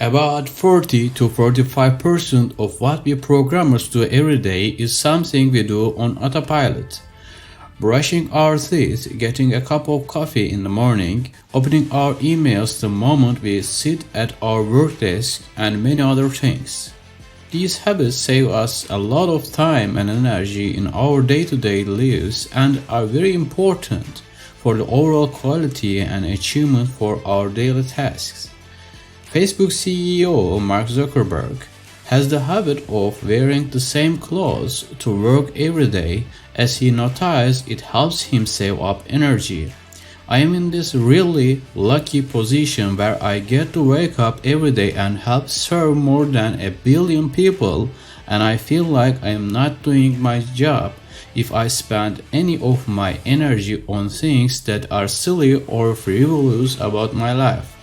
About 40 to 45% of what we programmers do every day is something we do on autopilot. Brushing our teeth, getting a cup of coffee in the morning, opening our emails the moment we sit at our work desk, and many other things. These habits save us a lot of time and energy in our day-to-day lives and are very important for the overall quality and achievement for our daily tasks. Facebook CEO Mark Zuckerberg has the habit of wearing the same clothes to work every day as he noticed it helps him save up energy. I am in this really lucky position where I get to wake up every day and help serve more than 1 billion people, and I feel like I am not doing my job if I spend any of my energy on things that are silly or frivolous about my life.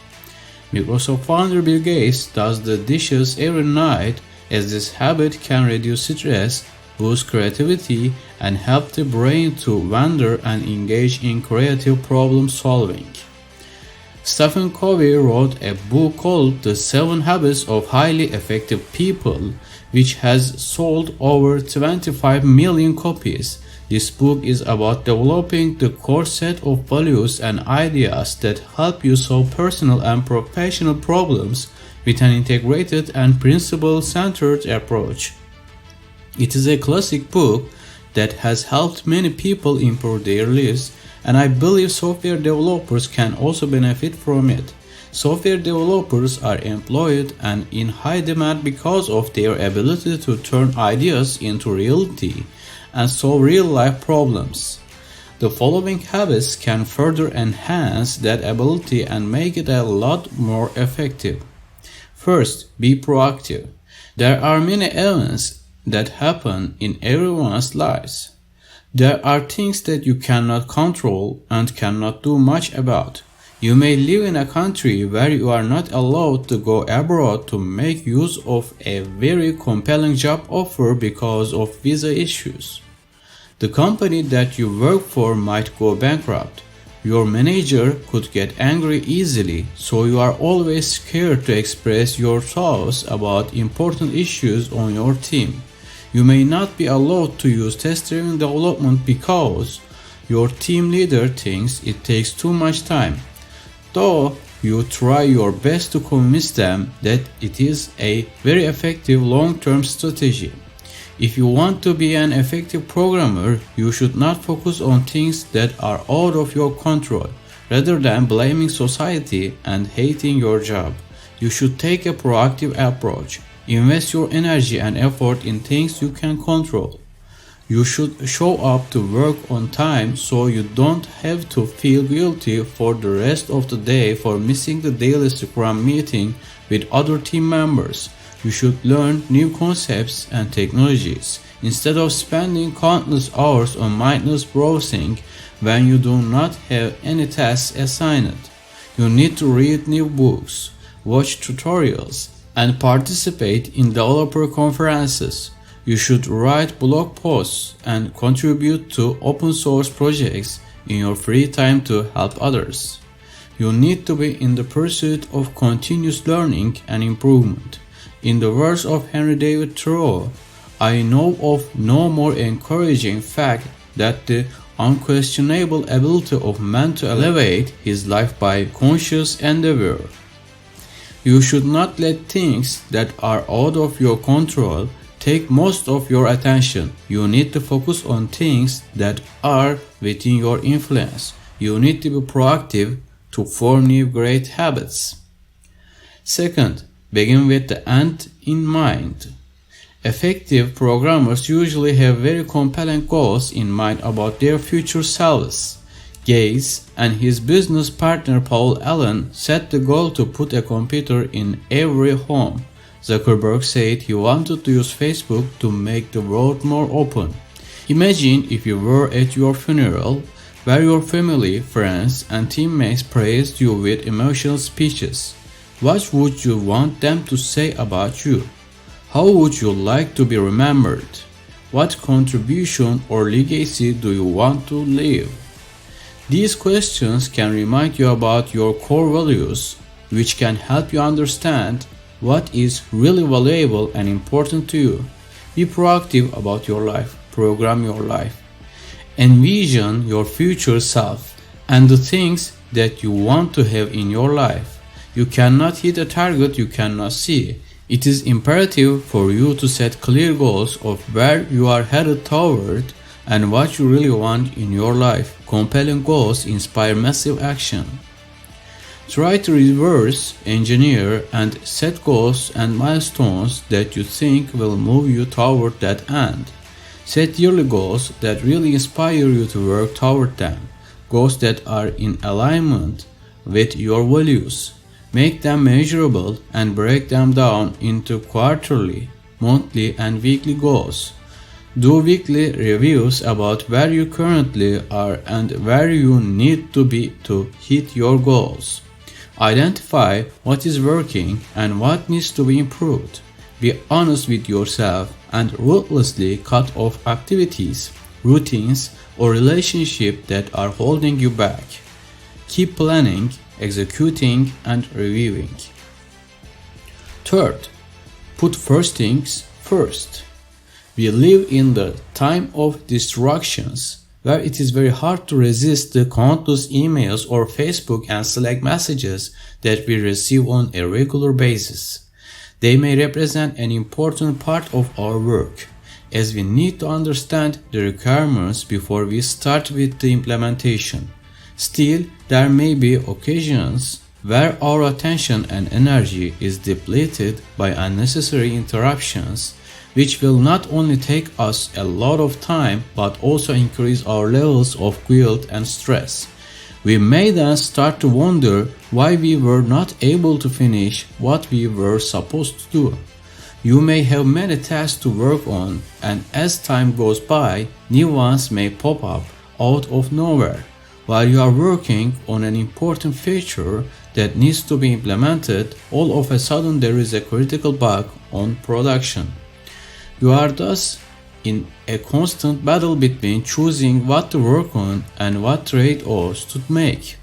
Microsoft founder Bill Gates does the dishes every night as this habit can reduce stress, boost creativity, and help the brain to wander and engage in creative problem solving. Stephen Covey wrote a book called The 7 Habits of Highly Effective People, which has sold over 25 million copies. This book is about developing the core set of values and ideas that help you solve personal and professional problems with an integrated and principle-centered approach. It is a classic book that has helped many people improve their lives, and I believe software developers can also benefit from it. Software developers are employed and in high demand because of their ability to turn ideas into reality and solve real-life problems. The following habits can further enhance that ability and make it a lot more effective. First, be proactive. There are many events that happen in everyone's lives. There are things that you cannot control and cannot do much about. You may live in a country where you are not allowed to go abroad to make use of a very compelling job offer because of visa issues. The company that you work for might go bankrupt. Your manager could get angry easily, so you are always scared to express your thoughts about important issues on your team. You may not be allowed to use test-driven development because your team leader thinks it takes too much time, though you try your best to convince them that it is a very effective long-term strategy. If you want to be an effective programmer, you should not focus on things that are out of your control. Rather than blaming society and hating your job, you should take a proactive approach. Invest your energy and effort in things you can control. You should show up to work on time so you don't have to feel guilty for the rest of the day for missing the daily Scrum meeting with other team members. You should learn new concepts and technologies instead of spending countless hours on mindless browsing when you do not have any tasks assigned. You need to read new books, watch tutorials, and participate in developer conferences. You should write blog posts and contribute to open source projects in your free time to help others. You need to be in the pursuit of continuous learning and improvement. In the words of Henry David Thoreau, I know of no more encouraging fact than the unquestionable ability of man to elevate his life by conscious endeavor. You should not let things that are out of your control take most of your attention. You need to focus on things that are within your influence. You need to be proactive to form new great habits. Second, begin with the end in mind. Effective programmers usually have very compelling goals in mind about their future selves. Gates and his business partner Paul Allen set the goal to put a computer in every home. Zuckerberg said he wanted to use Facebook to make the world more open. Imagine if you were at your funeral, where your family, friends, and teammates praised you with emotional speeches. What would you want them to say about you? How would you like to be remembered? What contribution or legacy do you want to leave? These questions can remind you about your core values, which can help you understand what is really valuable and important to you. Be proactive about your life. Program your life. Envision your future self and the things that you want to have in your life. You cannot hit a target you cannot see. It is imperative for you to set clear goals of where you are headed toward and what you really want in your life. Compelling goals inspire massive action. Try to reverse engineer and set goals and milestones that you think will move you toward that end. Set yearly goals that really inspire you to work toward them. Goals that are in alignment with your values. Make them measurable and break them down into quarterly, monthly, and weekly goals. Do weekly reviews about where you currently are and where you need to be to hit your goals. Identify what is working and what needs to be improved. Be honest with yourself and ruthlessly cut off activities, routines, or relationships that are holding you back. Keep planning, executing, and reviewing. Third, put first things first. We live in the time of distractions, where it is very hard to resist the countless emails or Facebook and Slack messages that we receive on a regular basis. They may represent an important part of our work, as we need to understand the requirements before we start with the implementation. Still, there may be occasions where our attention and energy is depleted by unnecessary interruptions, which will not only take us a lot of time but also increase our levels of guilt and stress. We may then start to wonder why we were not able to finish what we were supposed to do. You may have many tasks to work on, and as time goes by, new ones may pop up out of nowhere. While you are working on an important feature that needs to be implemented, all of a sudden there is a critical bug on production. You are thus in a constant battle between choosing what to work on and what trade-offs to make.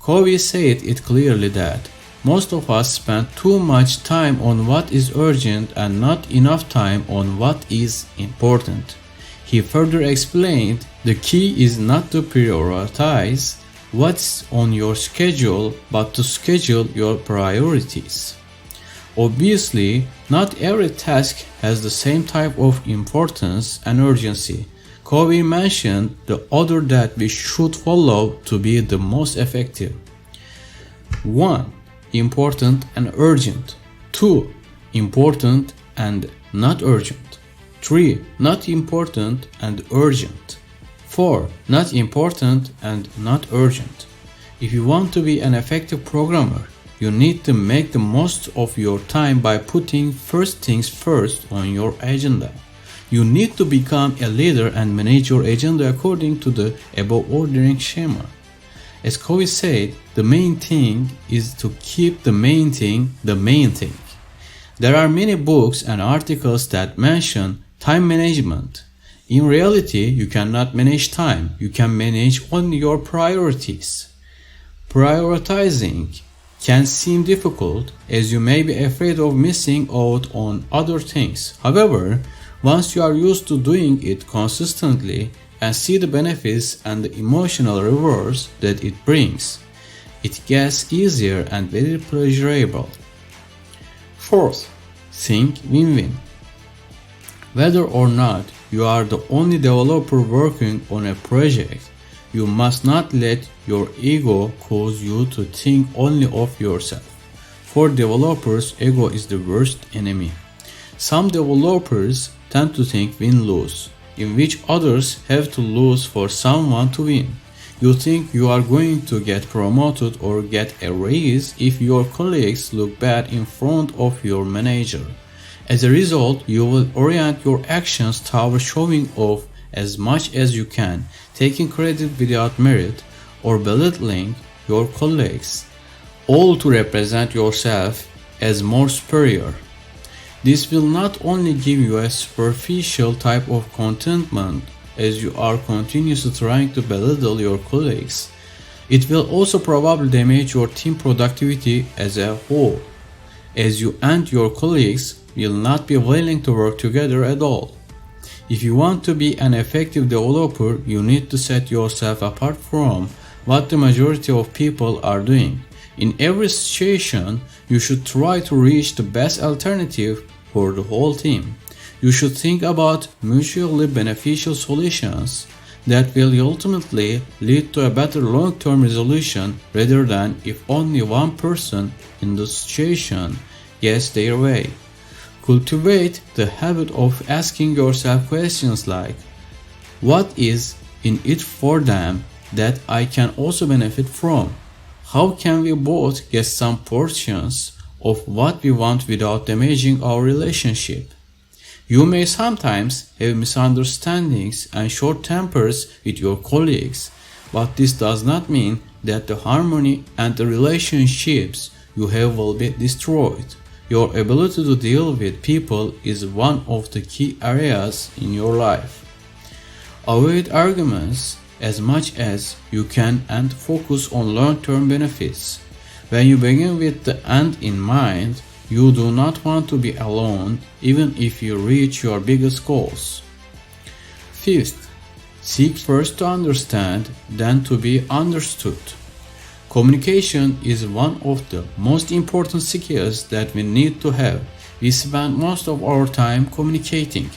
Covey said it clearly that most of us spend too much time on what is urgent and not enough time on what is important. He further explained, the key is not to prioritize what's on your schedule, but to schedule your priorities. Obviously, not every task has the same type of importance and urgency. Covey mentioned the order that we should follow to be the most effective. 1. Important and urgent. 2. Important and not urgent. 3. Not important and urgent. 4. Not important and not urgent. If you want to be an effective programmer, you need to make the most of your time by putting first things first on your agenda. You need to become a leader and manage your agenda according to the above ordering schema. As Covey said, the main thing is to keep the main thing the main thing. There are many books and articles that mention time management. In reality, you cannot manage time. You can manage only your priorities. Prioritizing can seem difficult as you may be afraid of missing out on other things. However, once you are used to doing it consistently and see the benefits and the emotional rewards that it brings, it gets easier and very pleasurable. Fourth, think win-win. Whether or not you are the only developer working on a project, you must not let your ego cause you to think only of yourself. For developers, ego is the worst enemy. Some developers tend to think win-lose, in which others have to lose for someone to win. You think you are going to get promoted or get a raise if your colleagues look bad in front of your manager. As a result, you will orient your actions toward showing off as much as you can, taking credit without merit, or belittling your colleagues, all to represent yourself as more superior. This will not only give you a superficial type of contentment as you are continuously trying to belittle your colleagues, it will also probably damage your team productivity as a whole. as you and your colleagues will not be willing to work together at all. If you want to be an effective developer, you need to set yourself apart from what the majority of people are doing. In every situation, you should try to reach the best alternative for the whole team. You should think about mutually beneficial solutions that will ultimately lead to a better long-term resolution rather than if only one person in the situation gets their way. Cultivate the habit of asking yourself questions like, what is in it for them that I can also benefit from? How can we both get some portions of what we want without damaging our relationship? You may sometimes have misunderstandings and short tempers with your colleagues, but this does not mean that the harmony and the relationships you have will be destroyed. Your ability to deal with people is one of the key areas in your life. Avoid arguments as much as you can and focus on long-term benefits. When you begin with the end in mind, you do not want to be alone even if you reach your biggest goals. Fifth, seek first to understand, then to be understood. Communication is one of the most important skills that we need to have. We spend most of our time communicating.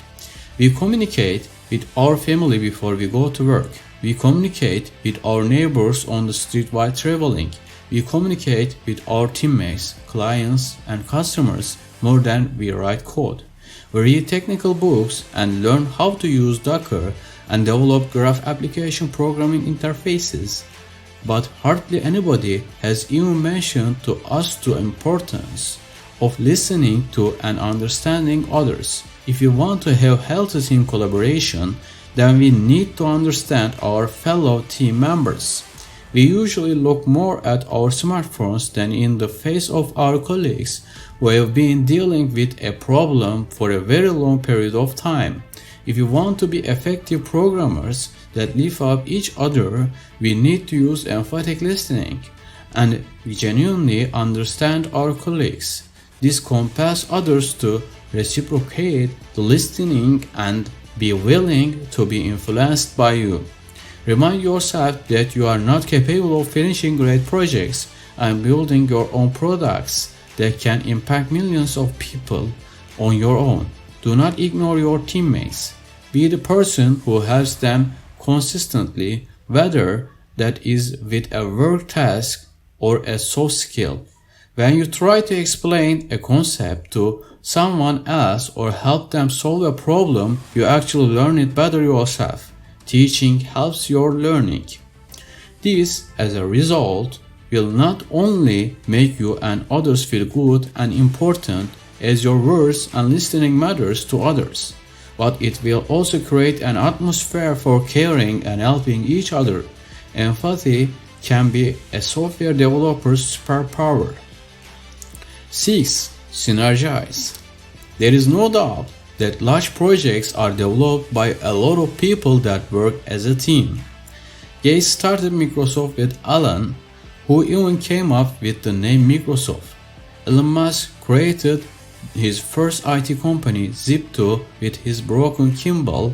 We communicate with our family before we go to work. We communicate with our neighbors on the street while traveling. We communicate with our teammates, clients, and customers more than we write code. We read technical books and learn how to use Docker and develop graph application programming interfaces. But hardly anybody has even mentioned to us the importance of listening to and understanding others. If we want to have healthy team collaboration, then we need to understand our fellow team members. We usually look more at our smartphones than in the face of our colleagues who have been dealing with a problem for a very long period of time. If we want to be effective programmers that lift up each other, we need to use emphatic listening and genuinely understand our colleagues. This compels others to reciprocate the listening and be willing to be influenced by you. Remind yourself that you are not capable of finishing great projects and building your own products that can impact millions of people on your own. Do not ignore your teammates. Be the person who helps them consistently, whether that is with a work task or a soft skill. When you try to explain a concept to someone else or help them solve a problem, you actually learn it better yourself. Teaching helps your learning. This, as a result, will not only make you and others feel good and important as your words and listening matters to others, but it will also create an atmosphere for caring and helping each other. Empathy can be a software developer's superpower. 6. Synergize. There is no doubt that large projects are developed by a lot of people that work as a team. Gates started Microsoft with Alan, who even came up with the name Microsoft. Elon Musk created his first IT company, Zip2, with his broken Kimball,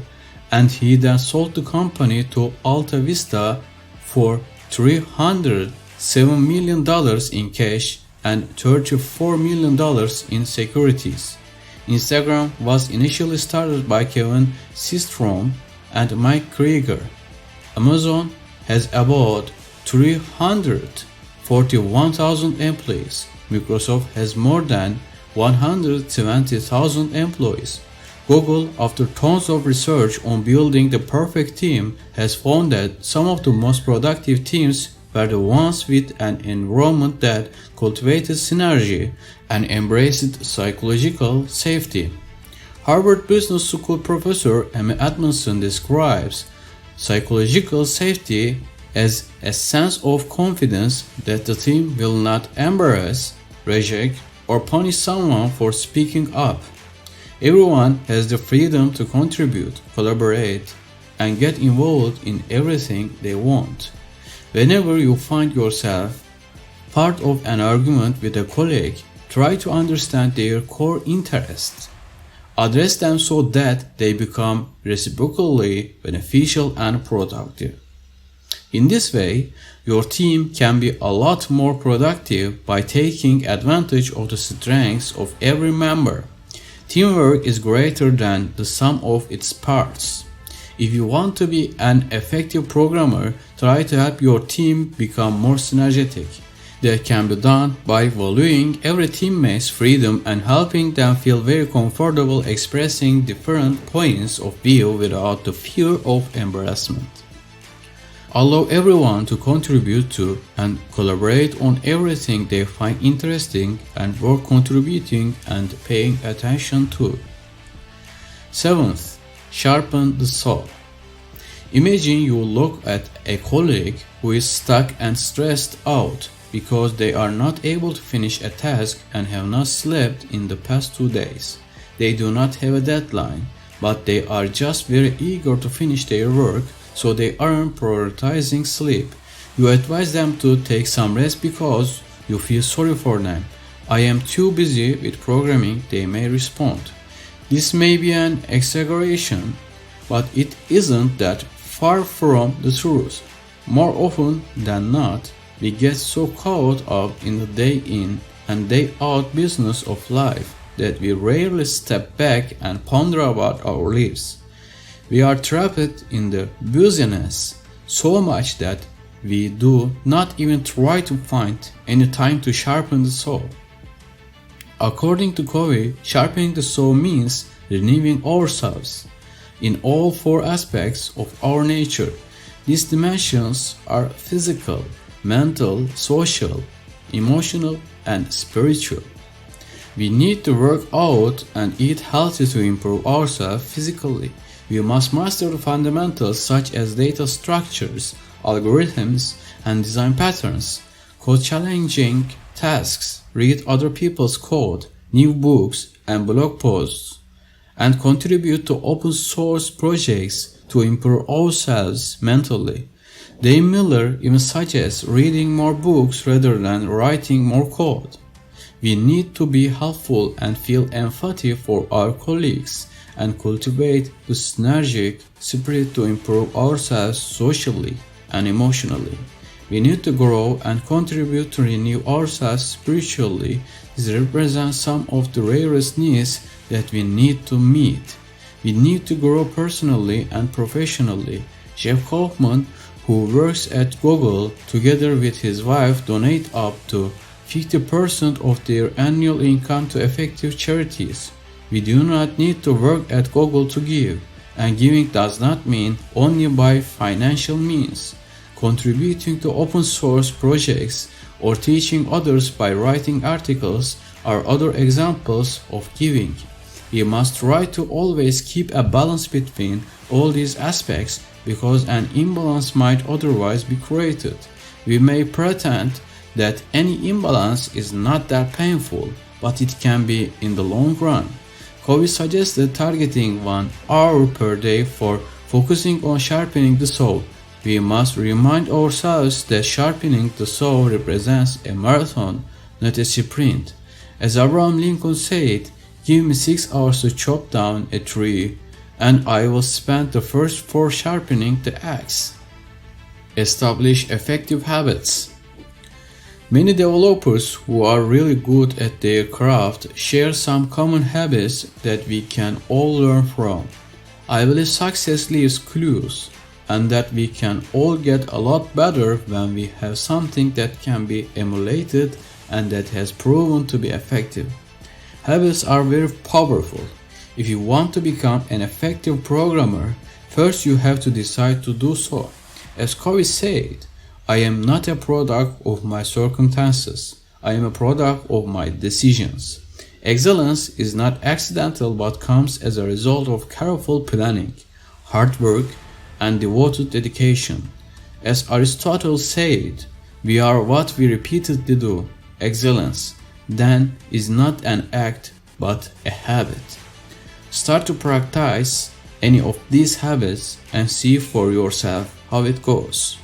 and he then sold the company to Alta Vista for $307 million in cash and $34 million in securities. Instagram was initially started by Kevin Systrom and Mike Krieger. Amazon has about 341,000 employees. Microsoft has more than 170,000 employees. Google, after tons of research on building the perfect team, has found that some of the most productive teams were the ones with an environment that cultivated synergy and embraced psychological safety. Harvard Business School professor Amy Edmondson describes psychological safety as a sense of confidence that the team will not embarrass, reject, or punish someone for speaking up. Everyone has the freedom to contribute, collaborate, and get involved in everything they want. Whenever you find yourself part of an argument with a colleague, Try to understand their core interests. Address them so that they become reciprocally beneficial and productive. In this way, your team can be a lot more productive by taking advantage of the strengths of every member. Teamwork is greater than the sum of its parts. If you want to be an effective programmer, try to help your team become more synergetic. That can be done by valuing every teammate's freedom and helping them feel very comfortable expressing different points of view without the fear of embarrassment. Allow everyone to contribute to and collaborate on everything they find interesting and worth contributing and paying attention to. 7th, sharpen the saw. Imagine you look at a colleague who is stuck and stressed out because they are not able to finish a task and have not slept in the past 2 days. They do not have a deadline, but they are just very eager to finish their work, so they aren't prioritizing sleep. You advise them to take some rest because you feel sorry for them. "I am too busy with programming," they may respond. This may be an exaggeration, but it isn't that far from the truth. More often than not, we get so caught up in the day in and day out business of life that we rarely step back and ponder about our lives. We are trapped in the busyness so much that we do not even try to find any time to sharpen the saw. According to Covey, sharpening the saw means renewing ourselves in all 4 aspects of our nature. These dimensions are physical, mental, social, emotional, and spiritual. We need to work out and eat healthy to improve ourselves physically. We must master the fundamentals such as data structures, algorithms, and design patterns, code challenging tasks, read other people's code, new books, and blog posts, and contribute to open source projects to improve ourselves mentally. Dave Miller even suggests reading more books rather than writing more code. We need to be helpful and feel empathy for our colleagues and cultivate the synergic spirit to improve ourselves socially and emotionally. We need to grow and contribute to renew ourselves spiritually. This represents some of the rarest needs that we need to meet. We need to grow personally and professionally. Jeff Kaufman, who works at Google, together with his wife, donate up to 50% of their annual income to effective charities. We do not need to work at Google to give, and giving does not mean only by financial means. Contributing to open source projects or teaching others by writing articles are other examples of giving. We must try to always keep a balance between all these aspects because an imbalance might otherwise be created. We may pretend that any imbalance is not that painful, but it can be in the long run. Covey suggested targeting 1 hour per day for focusing on sharpening the saw. We must remind ourselves that sharpening the saw represents a marathon, not a sprint. As Abraham Lincoln said, "Give me 6 hours to chop down a tree, and I will spend the first 4 sharpening the axe." Establish effective habits. Many developers who are really good at their craft share some common habits that we can all learn from. I believe success leaves clues, and that we can all get a lot better when we have something that can be emulated and that has proven to be effective. Habits are very powerful. If you want to become an effective programmer, first you have to decide to do so. As Covey said, "I am not a product of my circumstances. I am a product of my decisions." Excellence is not accidental but comes as a result of careful planning, hard work, and devoted dedication. As Aristotle said, "We are what we repeatedly do." Excellence, then, is not an act but a habit. Start to practice any of these habits and see for yourself how it goes.